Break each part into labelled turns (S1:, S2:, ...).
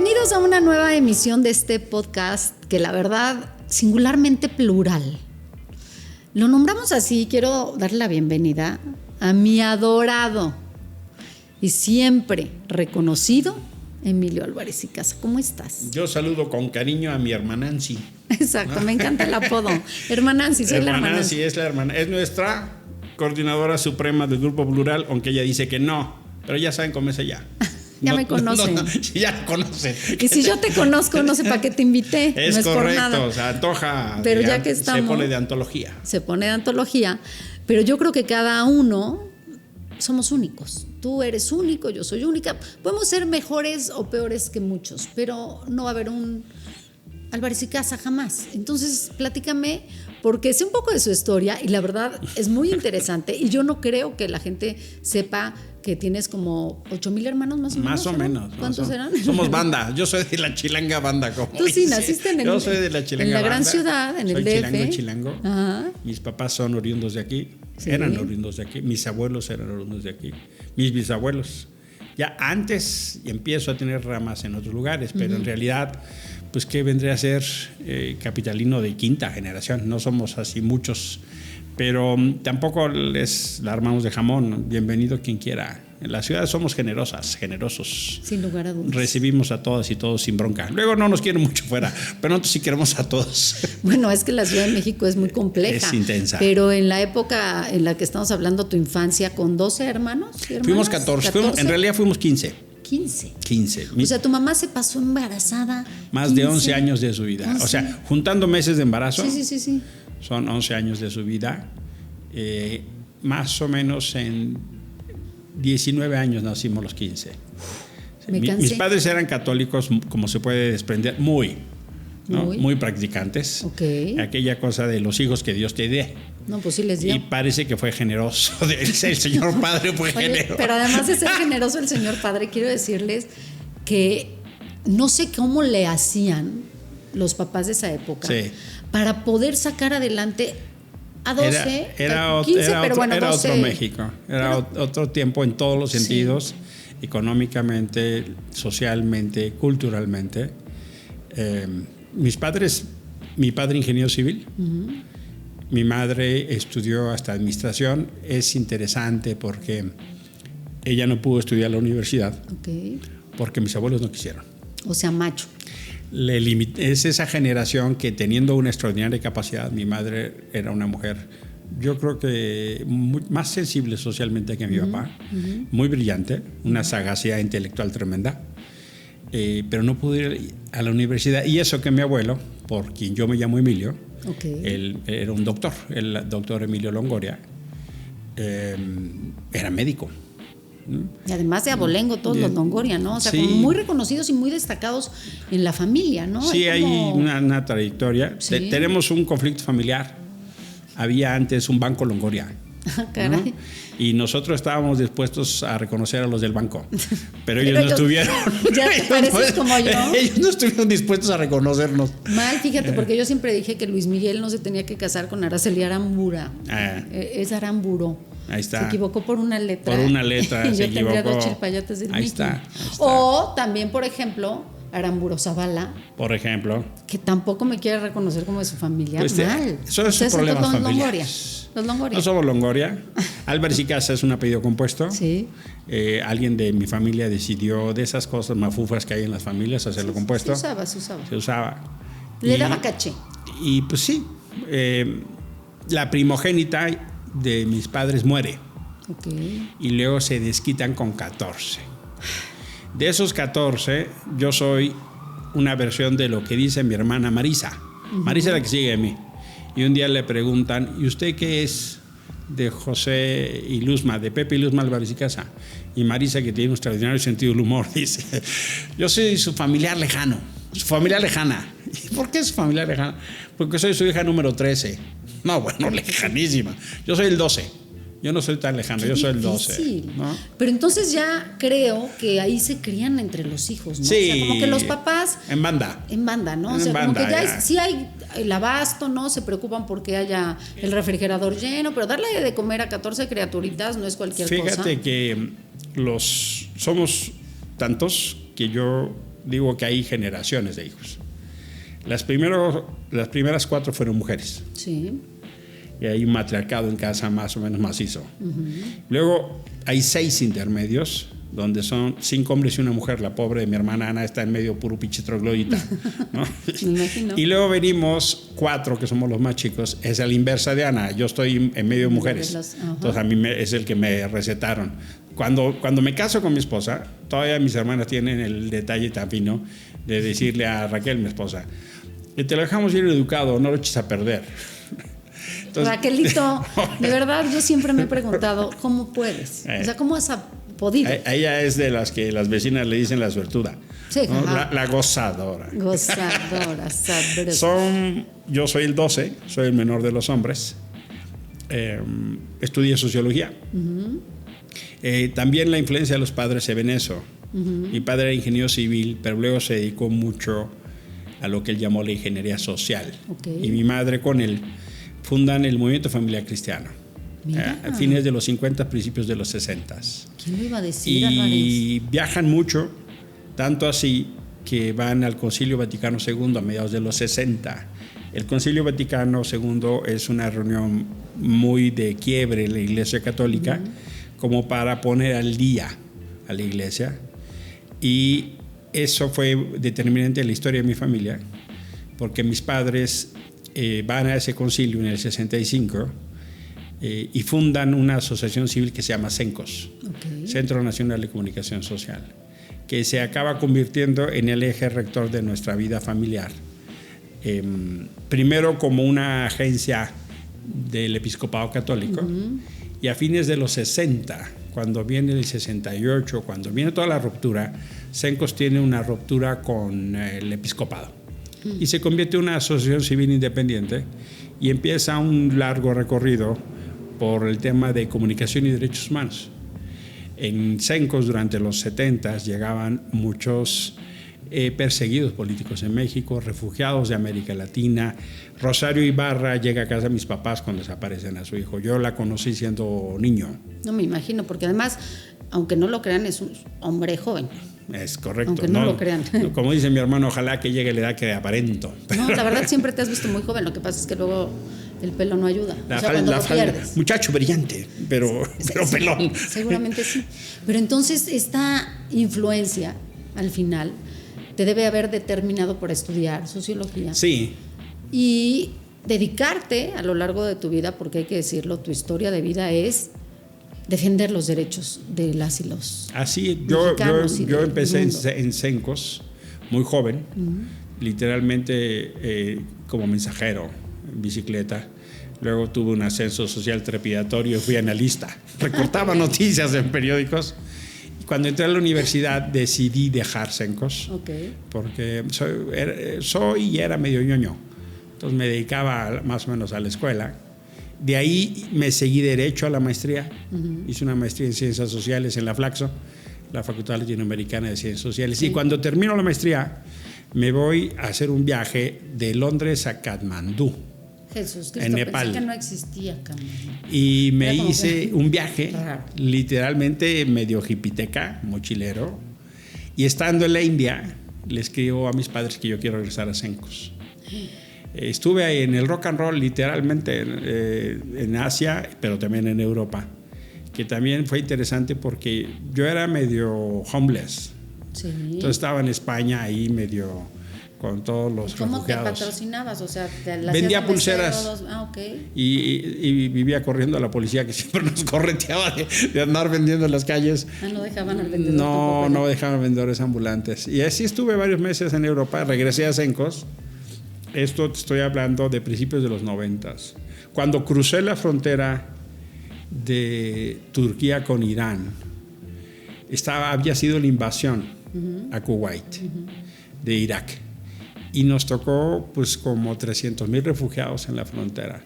S1: Bienvenidos a una nueva emisión de este podcast que la verdad, singularmente plural. Lo nombramos así, quiero darle la bienvenida a mi adorado y siempre reconocido Emilio Álvarez y Casa. ¿Cómo estás?
S2: Yo saludo con cariño a mi hermana Nancy.
S1: Exacto, me encanta el apodo. Hermana Nancy, soy la hermana Nancy.
S2: Es la hermana, es nuestra coordinadora suprema del Grupo Plural, aunque ella dice que no, pero ya saben cómo es ella.
S1: Ya me conocen.
S2: Ya la conocen.
S1: Y si yo te conozco, no sé para qué te invité.
S2: Es
S1: no es
S2: correcto,
S1: por nada.
S2: o sea, antoja.
S1: Pero ya que estamos,
S2: se pone de antología.
S1: Se pone de antología, pero yo creo que cada uno somos únicos. Tú eres único, yo soy única. Podemos ser mejores o peores que muchos, pero no va a haber un Álvarez y Casa jamás. Entonces, platícame, porque sé un poco de su historia y la verdad es muy interesante. Y yo no creo que la gente sepa que tienes como 8,000 hermanos más o menos.
S2: Más o menos.
S1: ¿Cuántos eran?
S2: Somos banda. Yo soy de la Chilanga Banda. Como
S1: Tú sí naciste
S2: Yo soy de la Chilanga Banda.
S1: En la gran ciudad, en el DF.
S2: Chilango.
S1: Ajá.
S2: Mis papás son oriundos de aquí. Sí. Eran oriundos de aquí. Mis abuelos eran oriundos de aquí. Mis bisabuelos. Ya antes empiezo a tener ramas en otros lugares, pero en realidad, pues que vendría a ser capitalino de quinta generación. No somos así muchos, pero tampoco les la armamos de jamón. Bienvenido quien quiera. En la ciudad somos generosos.
S1: Sin lugar a dudas.
S2: Recibimos a todas y todos sin bronca. Luego no nos quieren mucho fuera, pero nosotros sí queremos a todos.
S1: Bueno, es que la Ciudad de México es muy compleja.
S2: Es intensa.
S1: Pero en la época en la que estamos hablando, tu infancia, con 12 hermanos.
S2: Fuimos 14. En realidad fuimos 15.
S1: 15. O sea, tu mamá se pasó embarazada.
S2: Más 15, de 11 años de su vida. 11. O sea, juntando meses de embarazo.
S1: Sí.
S2: Son 11 años de su vida. Más o menos en 19 años nacimos los 15. Mis padres eran católicos, como se puede desprender, muy practicantes.
S1: Okay.
S2: Aquella cosa de los hijos que Dios te dé.
S1: No, pues sí les dio.
S2: Y parece que fue generoso. El señor padre fue generoso.
S1: Pero además de ser generoso el señor padre, quiero decirles que no sé cómo le hacían los papás de esa época para poder sacar adelante a 12, 15, pero bueno,
S2: era
S1: 12.
S2: Otro México, otro tiempo en todos los sentidos, económicamente, socialmente, culturalmente. Mi padre ingeniero civil, mi madre estudió hasta administración. Es interesante porque ella no pudo estudiar en la universidad porque mis abuelos no quisieron.
S1: O sea, macho.
S2: Es esa generación que, teniendo una extraordinaria capacidad, mi madre era una mujer, yo creo que más sensible socialmente que mi papá, muy brillante, una sagacidad intelectual tremenda, pero no pudo ir a la universidad. Y eso que mi abuelo, por quien yo me llamo Emilio, él era un doctor, el doctor Emilio Longoria, era médico.
S1: Y además de abolengo, todos los Longoria, ¿no? O sea, como muy reconocidos y muy destacados en la familia, ¿no?
S2: Sí, hay una trayectoria. Sí. Tenemos un conflicto familiar. Había antes un banco Longoria.
S1: Caray.
S2: ¿No? Y nosotros estábamos dispuestos a reconocer a los del banco, pero ellos no estuvieron.
S1: Ya te pareces como yo.
S2: Ellos no estuvieron dispuestos a reconocernos.
S1: Mal, fíjate, porque yo siempre dije que Luis Miguel no se tenía que casar con Araceli Arambura. Es Aramburo.
S2: Ahí está.
S1: Se equivocó por una letra.
S2: Por una letra.
S1: Y
S2: se
S1: yo tendría
S2: equivocó.
S1: 2 chilpayates del
S2: Ahí
S1: Mickey.
S2: está.
S1: O también, por ejemplo, Aramburo Zavala.
S2: Por ejemplo.
S1: Que tampoco me quiere reconocer como de su familia.
S2: Pues
S1: mal.
S2: Son sus problemas familiares.
S1: Los Longoria.
S2: No somos Longoria. Álvarez y Casa es un apellido compuesto.
S1: Sí.
S2: Alguien de mi familia decidió, de esas cosas mafufas que hay en las familias, hacerlo compuesto.
S1: Se usaba. Le daba caché.
S2: Y pues sí. La primogénita de mis padres muere. Y luego se desquitan con 14. De esos 14, yo soy una versión de lo que dice mi hermana Marisa. Marisa es la que sigue de mí. Y un día le preguntan, ¿y usted qué es de José y Luzma, de Pepe y Luzma Álvarez y Casa? Y Marisa, que tiene un extraordinario sentido del humor, dice, yo soy su familiar lejano, su familia lejana. ¿Y por qué es su familia lejana? Porque soy su hija número 13. No, bueno, lejanísima. Yo soy el 12. Yo no soy tan lejano, yo soy el 12. ¿No?
S1: Pero entonces ya creo que ahí se crían entre los hijos, ¿no?
S2: Sí.
S1: O sea, como que los papás...
S2: En banda.
S1: ¿No? O sea, como que ya sí hay el abasto, ¿no? Se preocupan porque haya el refrigerador lleno, pero darle de comer a 14 criaturitas no es cualquier cosa.
S2: Fíjate que somos tantos que yo digo que hay generaciones de hijos. Las primeras 4 fueron mujeres.
S1: Sí.
S2: Y hay un matriarcado en casa más o menos macizo. Luego hay 6 intermedios, donde son 5 hombres y una mujer. La pobre de mi hermana Ana está en medio puro pinche troglodita, ¿no?
S1: Me imagino.
S2: Y luego venimos 4, que somos los más chicos. Es a la inversa de Ana. Yo estoy en medio de mujeres. Entonces a mí es el que me recetaron. Cuando me caso con mi esposa, todavía mis hermanas tienen el detalle tan fino de decirle a Raquel, mi esposa, te lo dejamos bien educado, no lo eches a perder.
S1: Entonces, Raquelito, de verdad yo siempre me he preguntado, ¿cómo puedes? O sea, ¿cómo has podido?
S2: Ella es de las que las vecinas le dicen la suertuda.
S1: Sí,
S2: ¿no? La gozadora.
S1: Gozadora, sabrosa.
S2: Yo soy el 12, soy el menor de los hombres. Estudié sociología. También la influencia de los padres se ve en eso. Mi padre era ingeniero civil, pero luego se dedicó mucho a lo que él llamó la ingeniería social. Y mi madre con él fundan el Movimiento Familiar Cristiano. A fines de los 50, principios de los 60.
S1: ¿Quién lo iba a decir?
S2: Y viajan mucho, tanto así que van al Concilio Vaticano II a mediados de los 60. El Concilio Vaticano II es una reunión muy de quiebre en la Iglesia Católica, como para poner al día a la Iglesia. Y eso fue determinante en la historia de mi familia, porque mis padres van a ese concilio en el 65 y fundan una asociación civil que se llama CENCOS, Centro Nacional de Comunicación Social, que se acaba convirtiendo en el eje rector de nuestra vida familiar. Primero como una agencia del Episcopado Católico, y a fines de los 60, cuando viene el 68, cuando viene toda la ruptura, CENCOS tiene una ruptura con el Episcopado y se convierte en una asociación civil independiente y empieza un largo recorrido por el tema de comunicación y derechos humanos. En CENCOS durante los 70 llegaban muchos perseguidos políticos en México, refugiados de América Latina. Rosario Ibarra llega a casa de mis papás cuando desaparecen a su hijo. Yo la conocí siendo niño.
S1: No me imagino, porque además, aunque no lo crean, es un hombre joven.
S2: Es correcto.
S1: Aunque no lo crean.
S2: Como dice mi hermano, ojalá que llegue la edad que aparento.
S1: No, la verdad siempre te has visto muy joven. Lo que pasa es que luego el pelo no ayuda. O sea, cuando lo pierdes.
S2: Muchacho brillante, pero pelón.
S1: Seguramente sí. Pero entonces esta influencia, al final, te debe haber determinado por estudiar sociología.
S2: Sí.
S1: Y dedicarte a lo largo de tu vida, porque hay que decirlo, tu historia de vida es defender los derechos de las y los
S2: así. Yo empecé en CENCOS muy joven, literalmente como mensajero en bicicleta. Luego tuve un ascenso social trepidatorio y fui analista. Recortaba noticias en periódicos. Cuando entré a la universidad decidí dejar CENCOS, porque soy y era medio ñoño. Entonces me dedicaba más o menos a la escuela. De ahí me seguí derecho a la maestría. Hice una maestría en Ciencias Sociales en la Flaxo, la Facultad Latinoamericana de Ciencias Sociales. Y cuando termino la maestría, me voy a hacer un viaje de Londres a Katmandú.
S1: Jesús Cristo,
S2: en Nepal.
S1: Pensé que no existía Katmandú.
S2: Y me hice un viaje, literalmente medio hipiteca, mochilero. Y estando en la India, le escribo a mis padres que yo quiero regresar a CENCOS. Estuve ahí en el rock and roll, literalmente en Asia, pero también en Europa, que también fue interesante porque yo era medio homeless.
S1: Sí.
S2: Entonces estaba en España ahí medio con todos los refugiados.
S1: ¿Cómo te patrocinabas? O sea,
S2: vendía pulseras.
S1: Okay.
S2: Y vivía corriendo a la policía, que siempre nos correteaba de andar vendiendo en las calles.
S1: No dejaban al vendedor.
S2: No dejaban vendedores ambulantes. Y así estuve varios meses en Europa. Regresé a CENCOS. Esto te estoy hablando de principios de los 90. Cuando crucé la frontera de Turquía con Irán, había sido la invasión a Kuwait de Irak. Y nos tocó pues como 300,000 refugiados en la frontera.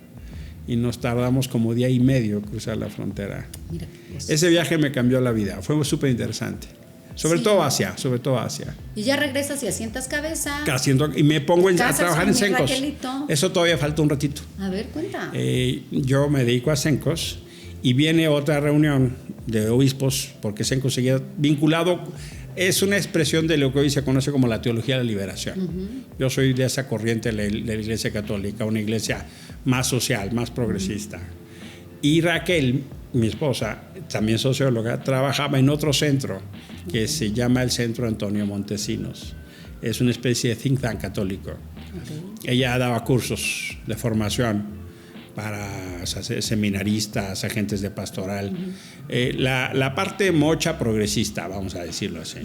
S2: Y nos tardamos como día y medio cruzar la frontera.
S1: Mira,
S2: ese viaje me cambió la vida. Fue súper interesante. Sobre todo Asia.
S1: Y ya regresas y asientas cabeza.
S2: Y me pongo a trabajar en CENCOS.
S1: Raquelito.
S2: Eso todavía falta un ratito.
S1: A ver, cuenta.
S2: Yo me dedico a CENCOS y viene otra reunión de obispos, porque CENCOS seguía vinculado es una expresión de lo que hoy se conoce como la teología de la liberación. Yo soy de esa corriente de la Iglesia Católica, una iglesia más social, más progresista. Y Raquel, mi esposa, también socióloga, trabajaba en otro centro que se llama el Centro Antonio Montesinos. Es una especie de think tank católico. Ella daba cursos de formación para seminaristas, agentes de pastoral. La parte mocha progresista, vamos a decirlo así.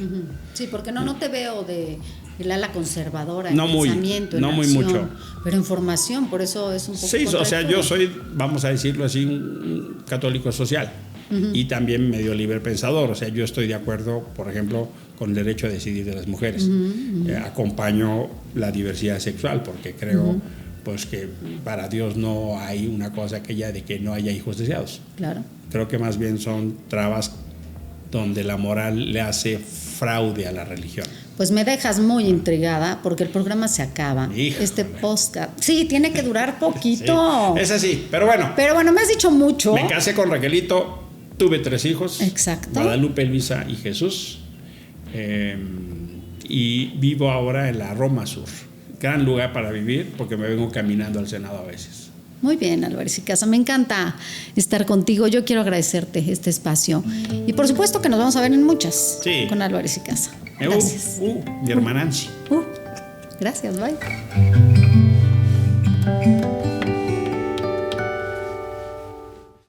S1: Sí, porque no te veo del ala conservadora,
S2: no
S1: en
S2: muy,
S1: pensamiento,
S2: no
S1: en
S2: muy
S1: acción,
S2: mucho.
S1: pero en formación, por eso es un poco.
S2: Sí, o sea, yo soy, vamos a decirlo así, un católico social y también medio libre pensador. O sea, yo estoy de acuerdo, por ejemplo, con el derecho a decidir de las mujeres. Acompaño la diversidad sexual porque creo pues que para Dios no hay una cosa aquella de que no haya hijos deseados.
S1: Claro.
S2: Creo que más bien son trabas donde la moral le hace fraude a la religión.
S1: Pues me dejas muy intrigada porque el programa se acaba.
S2: Híjole.
S1: Este podcast. Sí, tiene que durar poquito.
S2: Sí, es así, pero bueno.
S1: Pero bueno, me has dicho mucho.
S2: Me casé con Raquelito, tuve 3 hijos.
S1: Exacto.
S2: Guadalupe, Luisa y Jesús. Y vivo ahora en la Roma Sur. Gran lugar para vivir porque me vengo caminando al Senado a veces.
S1: Muy bien, Álvarez y Casa, me encanta estar contigo. Yo quiero agradecerte este espacio. Y por supuesto que nos vamos a ver en muchas con Álvarez y Casa. Gracias.
S2: Mi hermana Nancy.
S1: Gracias, bye.